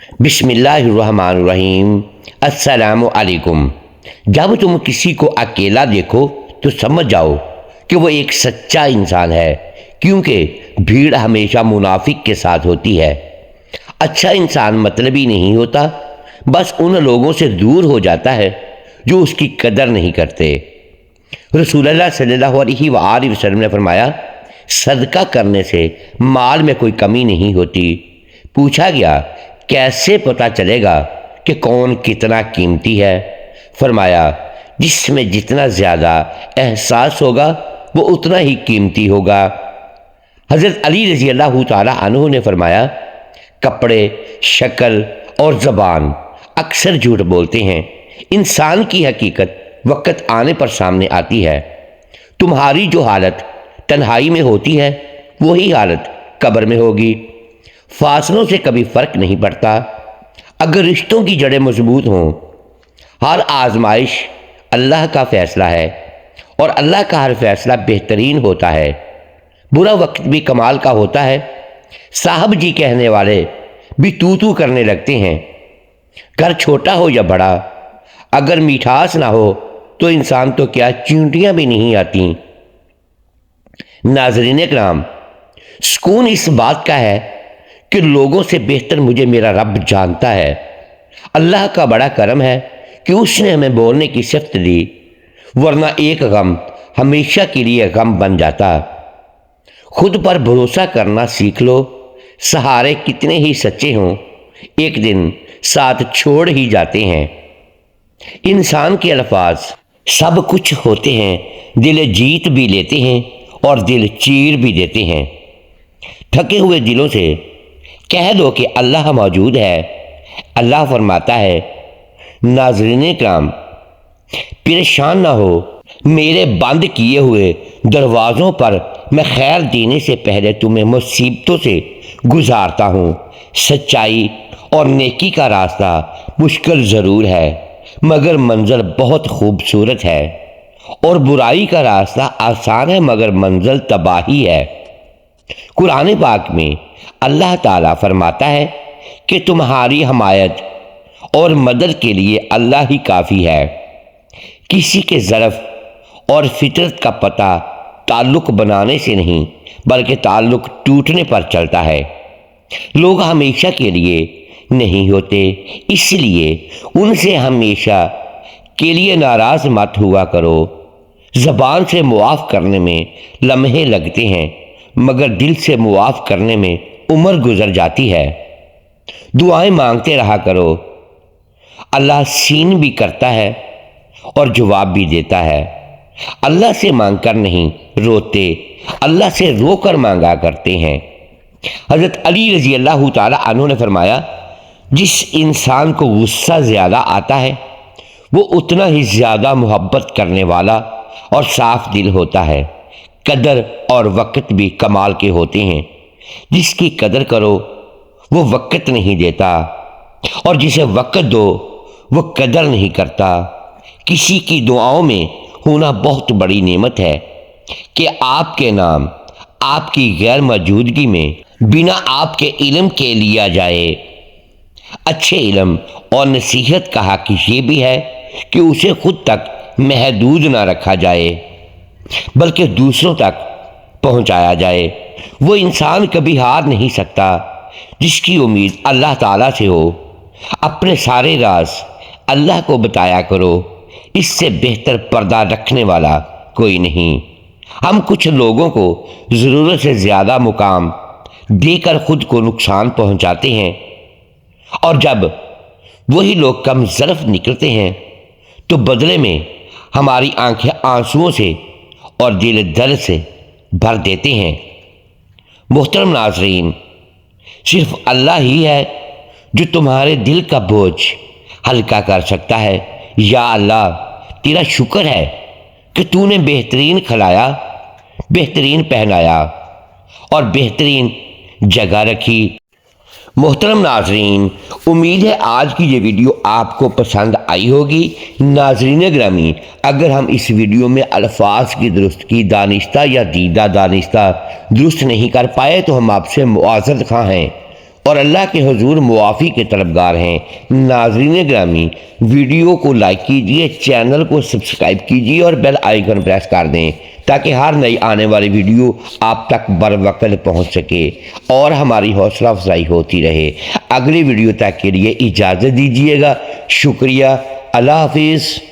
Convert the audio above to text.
بسم اللہ الرحمن الرحیم۔ السلام علیکم۔ جب تم کسی کو اکیلا دیکھو تو سمجھ جاؤ کہ وہ ایک سچا انسان ہے، کیونکہ بھیڑ ہمیشہ منافق کے ساتھ ہوتی ہے۔ اچھا انسان مطلبی نہیں ہوتا، بس ان لوگوں سے دور ہو جاتا ہے جو اس کی قدر نہیں کرتے۔ رسول اللہ صلی اللہ علیہ وآلہ وسلم نے فرمایا، صدقہ کرنے سے مال میں کوئی کمی نہیں ہوتی۔ پوچھا گیا، کیسے پتہ چلے گا کہ کون کتنا قیمتی ہے؟ فرمایا، جس میں جتنا زیادہ احساس ہوگا وہ اتنا ہی قیمتی ہوگا۔ حضرت علی رضی اللہ تعالی عنہ نے فرمایا، کپڑے، شکل اور زبان اکثر جھوٹ بولتے ہیں، انسان کی حقیقت وقت آنے پر سامنے آتی ہے۔ تمہاری جو حالت تنہائی میں ہوتی ہے وہی حالت قبر میں ہوگی۔ فاصلوں سے کبھی فرق نہیں پڑتا اگر رشتوں کی جڑیں مضبوط ہوں۔ ہر آزمائش اللہ کا فیصلہ ہے اور اللہ کا ہر فیصلہ بہترین ہوتا ہے۔ برا وقت بھی کمال کا ہوتا ہے۔ صاحب جی کہنے والے بھی تو کرنے لگتے ہیں۔ گھر چھوٹا ہو یا بڑا، اگر میٹھاس نہ ہو تو انسان تو کیا چیونٹیاں بھی نہیں آتی۔ ناظرین کرام، سکون اس بات کا ہے کہ لوگوں سے بہتر مجھے میرا رب جانتا ہے۔ اللہ کا بڑا کرم ہے کہ اس نے ہمیں بولنے کی صفت دی، ورنہ ایک غم ہمیشہ کے لیے غم بن جاتا۔ خود پر بھروسہ کرنا سیکھ لو، سہارے کتنے ہی سچے ہوں ایک دن ساتھ چھوڑ ہی جاتے ہیں۔ انسان کے الفاظ سب کچھ ہوتے ہیں، دل جیت بھی لیتے ہیں اور دل چیر بھی دیتے ہیں۔ تھکے ہوئے دلوں سے کہہ دو کہ اللہ موجود ہے۔ اللہ فرماتا ہے، ناظرین کرام، پریشان نہ ہو، میرے بند کیے ہوئے دروازوں پر میں خیر دینے سے پہلے تمہیں مصیبتوں سے گزارتا ہوں۔ سچائی اور نیکی کا راستہ مشکل ضرور ہے مگر منزل بہت خوبصورت ہے، اور برائی کا راستہ آسان ہے مگر منزل تباہی ہے۔ قرآن پاک میں اللہ تعالیٰ فرماتا ہے کہ تمہاری حمایت اور مدد کے لیے اللہ ہی کافی ہے۔ کسی کے ظرف اور فطرت کا پتہ تعلق بنانے سے نہیں بلکہ تعلق ٹوٹنے پر چلتا ہے۔ لوگ ہمیشہ کے لیے نہیں ہوتے، اس لیے ان سے ہمیشہ کے لیے ناراض مت ہوا کرو۔ زبان سے معاف کرنے میں لمحے لگتے ہیں مگر دل سے معاف کرنے میں عمر گزر جاتی ہے۔ دعائیں مانگتے رہا کرو، اللہ سین بھی کرتا ہے اور جواب بھی دیتا ہے۔ اللہ سے مانگ کر نہیں روتے، اللہ سے رو کر مانگا کرتے ہیں۔ حضرت علی رضی اللہ تعالی عنہ نے فرمایا، جس انسان کو غصہ زیادہ آتا ہے وہ اتنا ہی زیادہ محبت کرنے والا اور صاف دل ہوتا ہے۔ قدر اور وقت بھی کمال کے ہوتے ہیں۔ جس کی قدر کرو وہ وقت نہیں دیتا، اور جسے وقت دو وہ قدر نہیں کرتا۔ کسی کی دعاؤں میں ہونا بہت بڑی نعمت ہے کہ آپ کے نام آپ کی غیر موجودگی میں بنا آپ کے علم کے لیا جائے۔ اچھے علم اور نصیحت کا حق یہ بھی ہے کہ اسے خود تک محدود نہ رکھا جائے بلکہ دوسروں تک پہنچایا جائے۔ وہ انسان کبھی ہار نہیں سکتا جس کی امید اللہ تعالیٰ سے ہو۔ اپنے سارے راز اللہ کو بتایا کرو، اس سے بہتر پردہ رکھنے والا کوئی نہیں۔ ہم کچھ لوگوں کو ضرورت سے زیادہ مقام دے کر خود کو نقصان پہنچاتے ہیں، اور جب وہی لوگ کم ظرف نکلتے ہیں تو بدلے میں ہماری آنکھیں آنسوؤں سے اور دل درد سے بھر دیتے ہیں۔ محترم ناظرین، صرف اللہ ہی ہے جو تمہارے دل کا بوجھ ہلکا کر سکتا ہے۔ یا اللہ، تیرا شکر ہے کہ تو نے بہترین کھلایا، بہترین پہنایا اور بہترین جگہ رکھی۔ محترم ناظرین، امید ہے آج کی یہ ویڈیو آپ کو پسند آئی ہوگی۔ ناظرین گرامی، اگر ہم اس ویڈیو میں الفاظ کی درستگی دانستہ یا دیدہ دانستہ درست نہیں کر پائے تو ہم آپ سے معذرت خواہ ہیں۔ اور اللہ کے حضور معافی کے طلبگار ہیں۔ ناظرین گرامی، ویڈیو کو لائک کیجئے، چینل کو سبسکرائب کیجئے اور بیل آئیکن پریس کر دیں تاکہ ہر نئی آنے والی ویڈیو آپ تک بر وقت پہنچ سکے اور ہماری حوصلہ افزائی ہوتی رہے۔ اگلی ویڈیو تک کے لیے اجازت دیجیے گا۔ شکریہ۔ اللہ حافظ۔